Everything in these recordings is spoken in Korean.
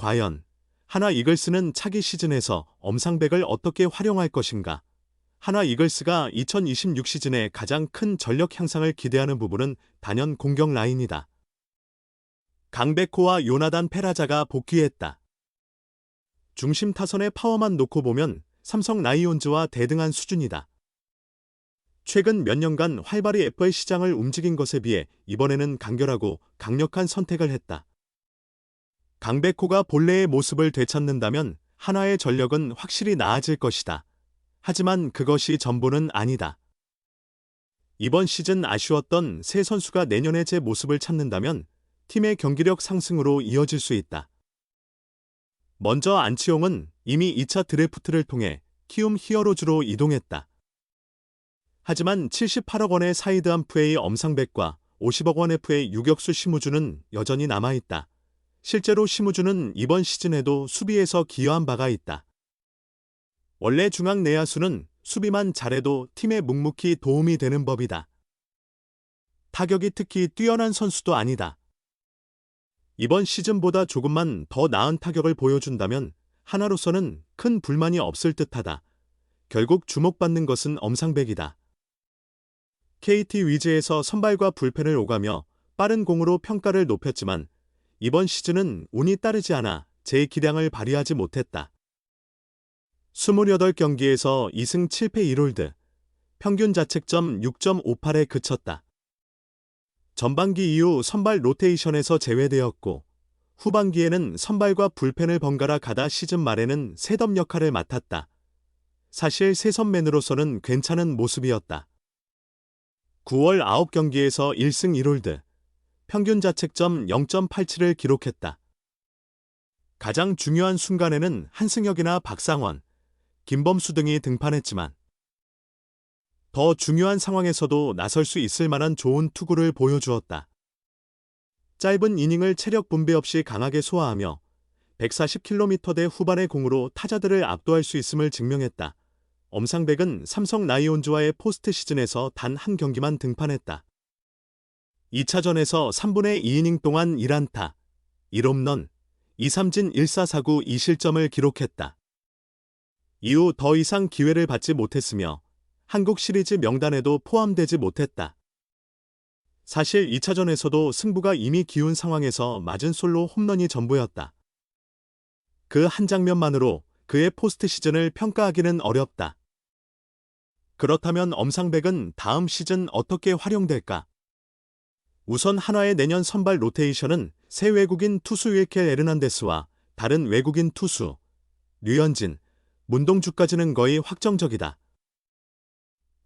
과연 하나 이글스는 차기 시즌에서 엄상백을 어떻게 활용할 것인가? 하나 이글스가 2026 시즌에 가장 큰 전력 향상을 기대하는 부분은 단연 공격 라인이다. 강백호와 요나단 페라자가 복귀했다. 중심 타선의 파워만 놓고 보면 삼성 라이온즈와 대등한 수준이다. 최근 몇 년간 활발히 FA 시장을 움직인 것에 비해 이번에는 간결하고 강력한 선택을 했다. 강백호가 본래의 모습을 되찾는다면 하나의 전력은 확실히 나아질 것이다. 하지만 그것이 전부는 아니다. 이번 시즌 아쉬웠던 세 선수가 내년에 제 모습을 찾는다면 팀의 경기력 상승으로 이어질 수 있다. 먼저 안치홍은 이미 2차 드래프트를 통해 키움 히어로즈로 이동했다. 하지만 78억 원의 사이드 FA 엄상백과 50억 원 FA 유격수 심우주는 여전히 남아있다. 실제로 심우주는 이번 시즌에도 수비에서 기여한 바가 있다. 원래 중앙 내야수는 수비만 잘해도 팀에 묵묵히 도움이 되는 법이다. 타격이 특히 뛰어난 선수도 아니다. 이번 시즌보다 조금만 더 나은 타격을 보여준다면 하나로서는 큰 불만이 없을 듯하다. 결국 주목받는 것은 엄상백이다. KT 위즈에서 선발과 불펜을 오가며 빠른 공으로 평가를 높였지만 이번 시즌은 운이 따르지 않아 제 기량을 발휘하지 못했다. 28경기에서 2승 7패 1홀드, 평균 자책점 6.58에 그쳤다. 전반기 이후 선발 로테이션에서 제외되었고 후반기에는 선발과 불펜을 번갈아 가다 시즌 말에는 셋업 역할을 맡았다. 사실 세선맨으로서는 괜찮은 모습이었다. 9월 9경기에서 1승 1홀드, 평균 자책점 0.87을 기록했다. 가장 중요한 순간에는 한승혁이나 박상원, 김범수 등이 등판했지만 더 중요한 상황에서도 나설 수 있을 만한 좋은 투구를 보여주었다. 짧은 이닝을 체력 분배 없이 강하게 소화하며 140km대 후반의 공으로 타자들을 압도할 수 있음을 증명했다. 엄상백은 삼성 라이온즈와의 포스트 시즌에서 단 한 경기만 등판했다. 2차전에서 3분의 2이닝 동안 1안타, 1홈런, 2삼진 1사4구 2실점을 기록했다. 이후 더 이상 기회를 받지 못했으며 한국 시리즈 명단에도 포함되지 못했다. 사실 2차전에서도 승부가 이미 기운 상황에서 맞은 솔로 홈런이 전부였다. 그 한 장면만으로 그의 포스트 시즌을 평가하기는 어렵다. 그렇다면 엄상백은 다음 시즌 어떻게 활용될까? 우선 한화의 내년 선발 로테이션은 새 외국인 투수 윌켈 에르난데스와 다른 외국인 투수 류현진, 문동주까지는 거의 확정적이다.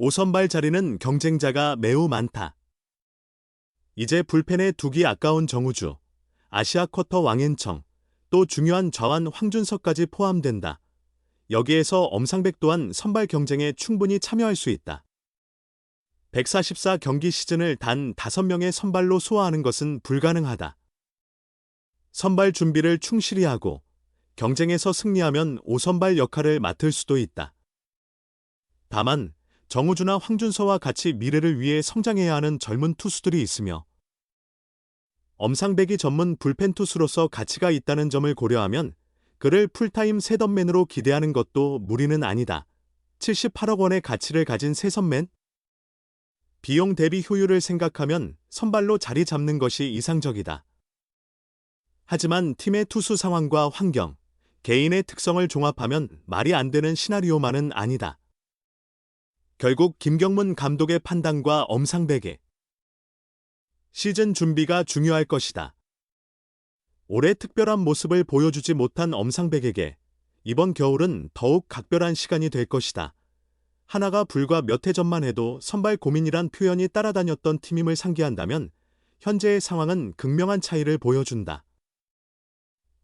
5선발 자리는 경쟁자가 매우 많다. 이제 불펜에 두기 아까운 정우주, 아시아 쿼터 왕앤청, 또 중요한 좌완 황준석까지 포함된다. 여기에서 엄상백 또한 선발 경쟁에 충분히 참여할 수 있다. 144경기 시즌을 단 5명의 선발로 소화하는 것은 불가능하다. 선발 준비를 충실히 하고 경쟁에서 승리하면 5선발 역할을 맡을 수도 있다. 다만 정우주나 황준서와 같이 미래를 위해 성장해야 하는 젊은 투수들이 있으며 엄상백이 전문 불펜 투수로서 가치가 있다는 점을 고려하면 그를 풀타임 셋업맨으로 기대하는 것도 무리는 아니다. 78억 원의 가치를 가진 세선맨? 비용 대비 효율을 생각하면 선발로 자리 잡는 것이 이상적이다. 하지만 팀의 투수 상황과 환경, 개인의 특성을 종합하면 말이 안 되는 시나리오만은 아니다. 결국 김경문 감독의 판단과 엄상백의 시즌 준비가 중요할 것이다. 올해 특별한 모습을 보여주지 못한 엄상백에게 이번 겨울은 더욱 각별한 시간이 될 것이다. 하나가 불과 몇 해 전만 해도 선발 고민이란 표현이 따라다녔던 팀임을 상기한다면 현재의 상황은 극명한 차이를 보여준다.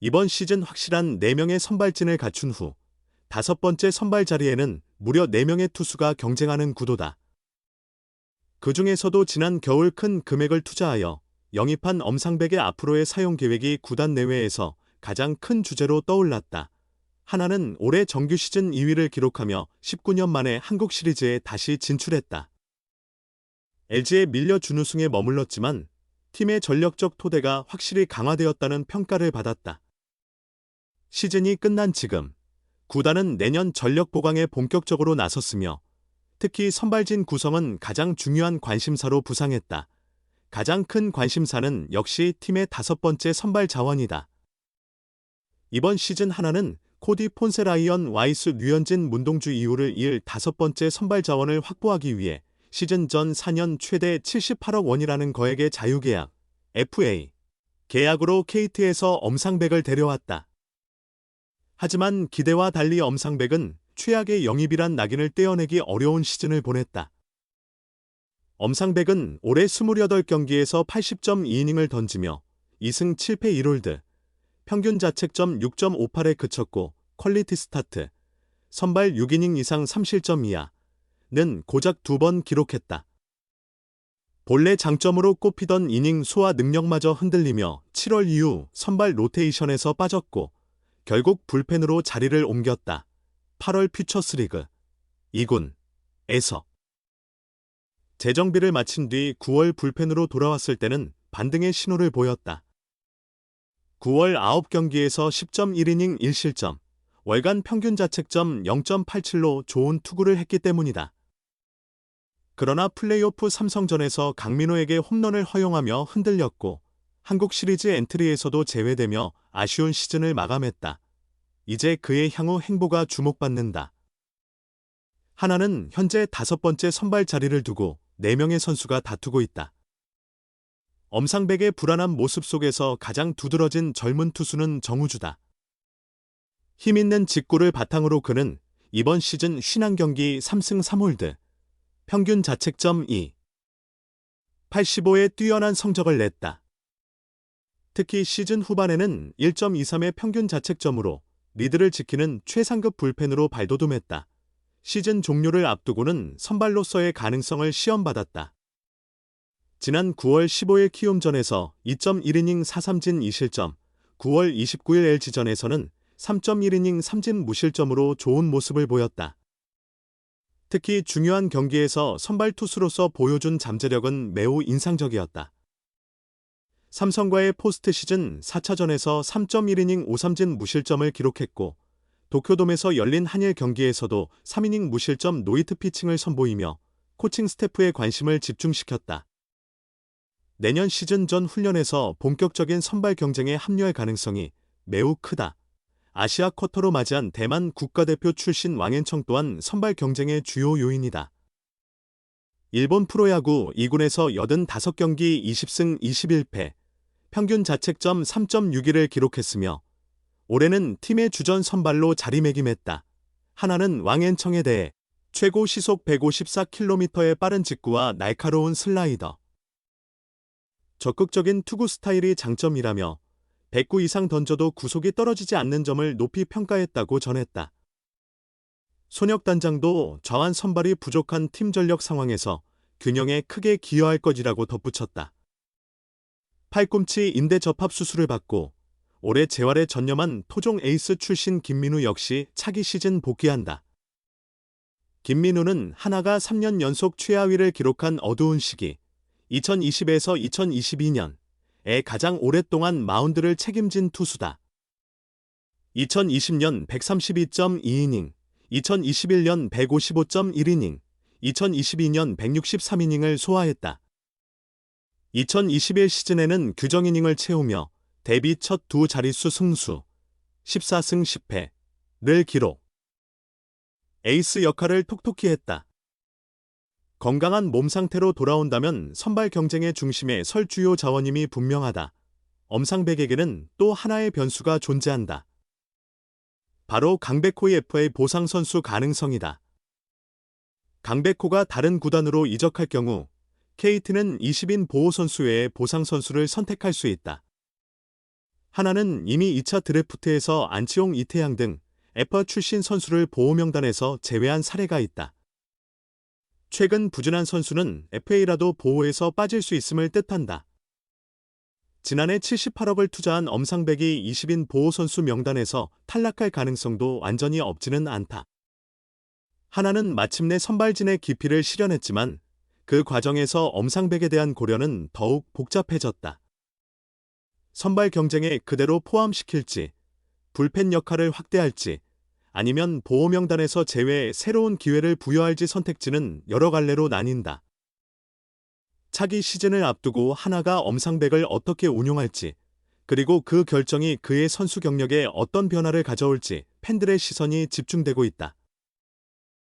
이번 시즌 확실한 4명의 선발진을 갖춘 후 5번째 선발 자리에는 무려 4명의 투수가 경쟁하는 구도다. 그 중에서도 지난 겨울 큰 금액을 투자하여 영입한 엄상백의 앞으로의 사용 계획이 구단 내외에서 가장 큰 주제로 떠올랐다. 하나는 올해 정규 시즌 2위를 기록하며 19년 만에 한국 시리즈에 다시 진출했다. LG에 밀려 준우승에 머물렀지만 팀의 전력적 토대가 확실히 강화되었다는 평가를 받았다. 시즌이 끝난 지금 구단은 내년 전력 보강에 본격적으로 나섰으며 특히 선발진 구성은 가장 중요한 관심사로 부상했다. 가장 큰 관심사는 역시 팀의 5번째 선발 자원이다. 이번 시즌 하나는 코디 폰세 라이언 와이스 류현진 문동주 이후를 이을 5번째 선발 자원을 확보하기 위해 시즌 전 4년 최대 78억 원이라는 거액의 자유계약 FA 계약으로 KT에서 엄상백을 데려왔다. 하지만 기대와 달리 엄상백은 최악의 영입이란 낙인을 떼어내기 어려운 시즌을 보냈다. 엄상백은 올해 28경기에서 80.2이닝을 던지며 2승 7패 1홀드, 평균 자책점 6.58에 그쳤고 퀄리티 스타트, 선발 6이닝 이상 3실점 이하는 고작 2번 기록했다. 본래 장점으로 꼽히던 이닝 소화 능력마저 흔들리며 7월 이후 선발 로테이션에서 빠졌고 결국 불펜으로 자리를 옮겼다. 8월 퓨처스리그 2군에서 재정비를 마친 뒤 9월 불펜으로 돌아왔을 때는 반등의 신호를 보였다. 9월 9경기에서 10.1이닝 1실점, 월간 평균 자책점 0.87로 좋은 투구를 했기 때문이다. 그러나 플레이오프 삼성전에서 강민호에게 홈런을 허용하며 흔들렸고 한국 시리즈 엔트리에서도 제외되며 아쉬운 시즌을 마감했다. 이제 그의 향후 행보가 주목받는다. 하나는 현재 5번째 선발 자리를 두고 4명의 선수가 다투고 있다. 엄상백의 불안한 모습 속에서 가장 두드러진 젊은 투수는 정우주다. 힘있는 직구를 바탕으로 그는 이번 시즌 51경기 3승 3홀드, 평균 자책점 2, 85의 뛰어난 성적을 냈다. 특히 시즌 후반에는 1.23의 평균 자책점으로 리드를 지키는 최상급 불펜으로 발돋움했다. 시즌 종료를 앞두고는 선발로서의 가능성을 시험받았다. 지난 9월 15일 키움전에서 2.1이닝 4삼진 2실점, 9월 29일 LG전에서는 3.1이닝 3진 무실점으로 좋은 모습을 보였다. 특히 중요한 경기에서 선발 투수로서 보여준 잠재력은 매우 인상적이었다. 삼성과의 포스트 시즌 4차전에서 3.1이닝 5삼진 무실점을 기록했고 도쿄돔에서 열린 한일 경기에서도 3이닝 무실점 노히트 피칭을 선보이며 코칭 스태프의 관심을 집중시켰다. 내년 시즌 전 훈련에서 본격적인 선발 경쟁에 합류할 가능성이 매우 크다. 아시아 쿼터로 맞이한 대만 국가대표 출신 왕앤청 또한 선발 경쟁의 주요 요인이다. 일본 프로야구 2군에서 85경기 20승 21패, 평균 자책점 3.61을 기록했으며 올해는 팀의 주전 선발로 자리매김했다. 하나는 왕앤청에 대해 최고 시속 154km의 빠른 직구와 날카로운 슬라이더, 적극적인 투구 스타일이 장점이라며 109 이상 던져도 구속이 떨어지지 않는 점을 높이 평가했다고 전했다. 손혁단장도 좌완 선발이 부족한 팀 전력 상황에서 균형에 크게 기여할 것이라고 덧붙였다. 팔꿈치 인대 접합 수술을 받고 올해 재활에 전념한 토종 에이스 출신 김민우 역시 차기 시즌 복귀한다. 김민우는 하나가 3년 연속 최하위를 기록한 어두운 시기 2020에서 2022년에 가장 오랫동안 마운드를 책임진 투수다. 2020년 132.2이닝, 2021년 155.1이닝, 2022년 163이닝을 소화했다. 2021 시즌에는 규정이닝을 채우며 데뷔 첫 두 자릿수 승수 14승 10패를 기록. 에이스 역할을 톡톡히 했다. 건강한 몸 상태로 돌아온다면 선발 경쟁의 중심에 설 주요 자원임이 분명하다. 엄상백에게는 또 하나의 변수가 존재한다. 바로 강백호의 FA 보상 선수 가능성이다. 강백호가 다른 구단으로 이적할 경우 KT는 20인 보호 선수 외에 보상 선수를 선택할 수 있다. 하나는 이미 2차 드래프트에서 안치홍, 이태양 등 FA 출신 선수를 보호 명단에서 제외한 사례가 있다. 최근 부진한 선수는 FA라도 보호에서 빠질 수 있음을 뜻한다. 지난해 78억을 투자한 엄상백이 20인 보호 선수 명단에서 탈락할 가능성도 완전히 없지는 않다. 하나는 마침내 선발진의 기피를 실현했지만 그 과정에서 엄상백에 대한 고려는 더욱 복잡해졌다. 선발 경쟁에 그대로 포함시킬지, 불펜 역할을 확대할지 아니면 보호 명단에서 제외해 새로운 기회를 부여할지 선택지는 여러 갈래로 나뉜다. 차기 시즌을 앞두고 하나가 엄상백을 어떻게 운용할지, 그리고 그 결정이 그의 선수 경력에 어떤 변화를 가져올지 팬들의 시선이 집중되고 있다.